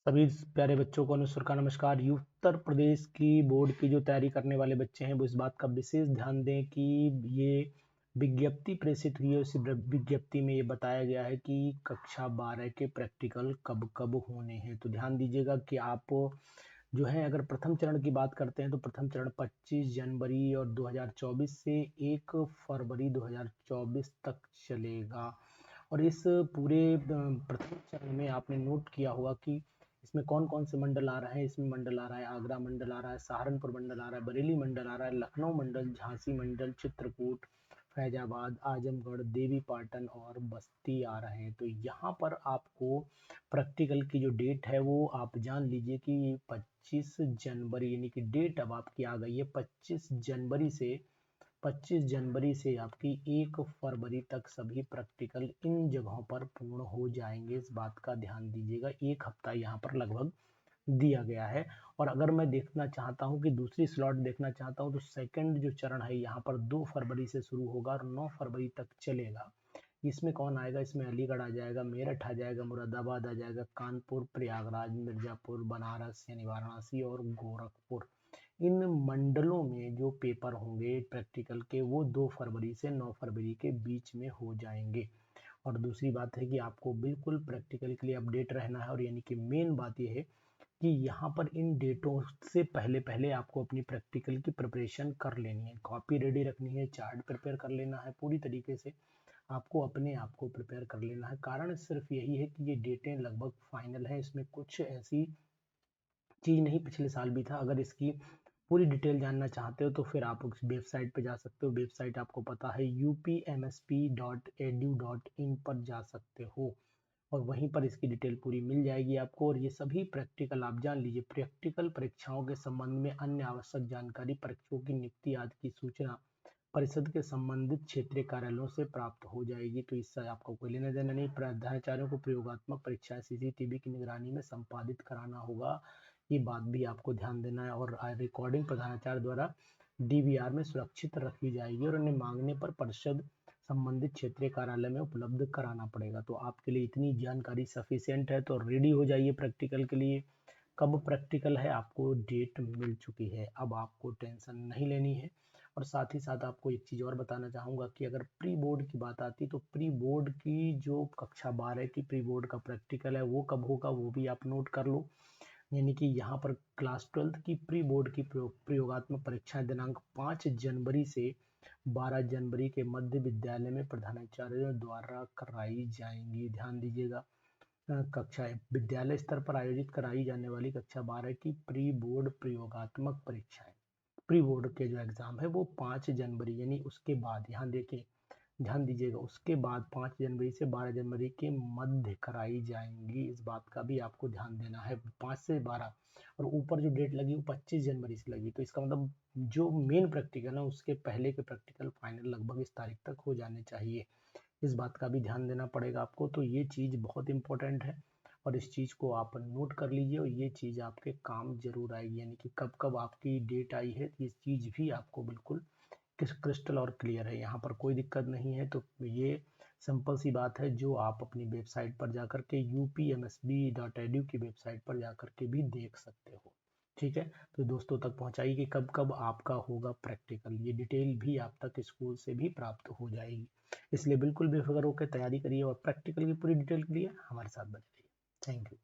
सभी प्यारे बच्चों को अनुस्वर का नमस्कार। उत्तर प्रदेश की बोर्ड की जो तैयारी करने वाले बच्चे हैं वो इस बात का विशेष ध्यान दें कि ये विज्ञप्ति प्रेषित हुई है। उसी विज्ञप्ति में ये बताया गया है कि कक्षा 12 के प्रैक्टिकल कब कब होने हैं। तो ध्यान दीजिएगा कि आप जो है अगर प्रथम चरण की बात करते हैं तो प्रथम चरण 25 जनवरी और 2024 से 1 फरवरी 2024 तक चलेगा। और इस पूरे प्रथम चरण में आपने नोट किया होगा कि इसमें कौन कौन से मंडल आ रहे हैं। इसमें मंडल आ रहा है आगरा मंडल आ रहा है, सहारनपुर मंडल आ रहा है, बरेली मंडल आ रहा है, लखनऊ मंडल, झांसी मंडल, चित्रकूट, फैजाबाद, आजमगढ़, देवी पाटन और बस्ती आ रहे हैं। तो यहाँ पर आपको प्रैक्टिकल की जो डेट है वो आप जान लीजिए कि 25 जनवरी, यानी कि डेट अब आपकी आ गई है 25 जनवरी से आपकी 1 फरवरी तक सभी प्रैक्टिकल इन जगहों पर पूर्ण हो जाएंगे। इस बात का ध्यान दीजिएगा। एक हफ्ता यहाँ पर लगभग दिया गया है। और अगर मैं देखना चाहता हूँ कि दूसरी स्लॉट देखना चाहता हूँ तो सेकंड जो चरण है यहाँ पर 2 फरवरी से शुरू होगा और 9 फरवरी तक चलेगा। इसमें कौन आएगा? इसमें अलीगढ़ आ जाएगा, मेरठ आ जाएगा, मुरादाबाद आ जाएगा, कानपुर, प्रयागराज, मिर्जापुर, बनारस यानी वाराणसी और गोरखपुर। इन मंडलों में जो पेपर होंगे प्रैक्टिकल के वो 2 फरवरी से 9 फरवरी के बीच में हो जाएंगे। और दूसरी बात है कि आपको बिल्कुल प्रैक्टिकल के लिए अपडेट रहना है। और यानी कि मेन बात यह है कि यहाँ पर इन डेटों से पहले पहले आपको अपनी प्रैक्टिकल की प्रिपरेशन कर लेनी है, कॉपी रेडी रखनी है, चार्ट प्रिपेयर कर लेना है। पूरी तरीके से आपको अपने आप को प्रिपेयर कर लेना है। कारण सिर्फ यही है कि ये डेटें लगभग फाइनल है, इसमें कुछ ऐसी चीज़ नहीं। पिछले साल भी था। अगर इसकी पूरी डिटेल जानना चाहते हो तो फिर आप उस वेबसाइट पे जा सकते हो। वेबसाइट आपको पता है upmsp.edu.in पर जा सकते हो और वहीं पर इसकी डिटेल पूरी मिल जाएगी आपको। और ये सभी प्रैक्टिकल आप जान लीजिए, प्रैक्टिकल परीक्षाओं के संबंध में अन्य आवश्यक जानकारी, परीक्षाओं की नियुक्ति आदि की सूचना परिषद के संबंधित क्षेत्रीय कार्यालयों से प्राप्त हो जाएगी। तो इससे आपको कोई लेना देना नहीं। प्राध्याचार्यों को प्रयोगात्मक परीक्षाएं सीसीटीवी की निगरानी में संपादित कराना होगा, ये बात भी आपको ध्यान देना है। और रिकॉर्डिंग प्रधानाचार्य द्वारा डीवीआर में सुरक्षित रखी जाएगी और उन्हें मांगने पर परिषद संबंधित क्षेत्रीय कार्यालय में उपलब्ध कराना पड़ेगा। तो आपके लिए इतनी जानकारी सफिशियंट है। तो रेडी हो जाइए प्रैक्टिकल के लिए। कब प्रैक्टिकल है आपको डेट मिल चुकी है, अब आपको टेंशन नहीं लेनी है। और साथ ही साथ आपको एक चीज़ और बताना चाहूँगा कि अगर प्री बोर्ड की बात आती तो प्री बोर्ड की जो कक्षा 12 की प्री बोर्ड का प्रैक्टिकल है वो कब होगा वो भी आप नोट कर लो। यानी कि यहाँ पर क्लास 12 की प्री बोर्ड की प्रयोगात्मक परीक्षाएं दिनांक 5 जनवरी से 12 जनवरी के मध्य विद्यालय में प्रधानाचार्यों द्वारा कराई जाएंगी। ध्यान दीजिएगा, कक्षा विद्यालय स्तर पर आयोजित कराई जाने वाली कक्षा 12 की प्री बोर्ड प्रयोगात्मक परीक्षाएं, प्री बोर्ड के जो एग्जाम है वो 5 जनवरी यानी उसके बाद, यहाँ देखिए ध्यान दीजिएगा, उसके बाद 5 जनवरी से 12 जनवरी के मध्य कराई जाएंगी। इस बात का भी आपको ध्यान देना है। 5 से 12 और ऊपर जो डेट लगी वो 25 जनवरी से लगी। तो इसका मतलब जो मेन प्रैक्टिकल है उसके पहले के प्रैक्टिकल फाइनल लगभग इस तारीख तक हो जाने चाहिए। इस बात का भी ध्यान देना पड़ेगा आपको। तो ये चीज़ बहुत इंपॉर्टेंट है और इस चीज़ को आप नोट कर लीजिए और ये चीज़ आपके काम जरूर आएगी। यानी कि कब कब आपकी डेट आई है ये चीज़ भी आपको बिल्कुल क्रिस्टल और क्लियर है, यहाँ पर कोई दिक्कत नहीं है। तो ये सिंपल सी बात है जो आप अपनी वेबसाइट पर जाकर के upmsb.edu की वेबसाइट पर जाकर के भी देख सकते हो। ठीक है, तो दोस्तों तक पहुंचाइए कि कब कब आपका होगा प्रैक्टिकल। ये डिटेल भी आप तक स्कूल से भी प्राप्त हो जाएगी। इसलिए बिल्कुल बेफिक्र होकर तैयारी करिए और प्रैक्टिकल की पूरी डिटेल के लिए हमारे साथ बने रहिए। Thank you.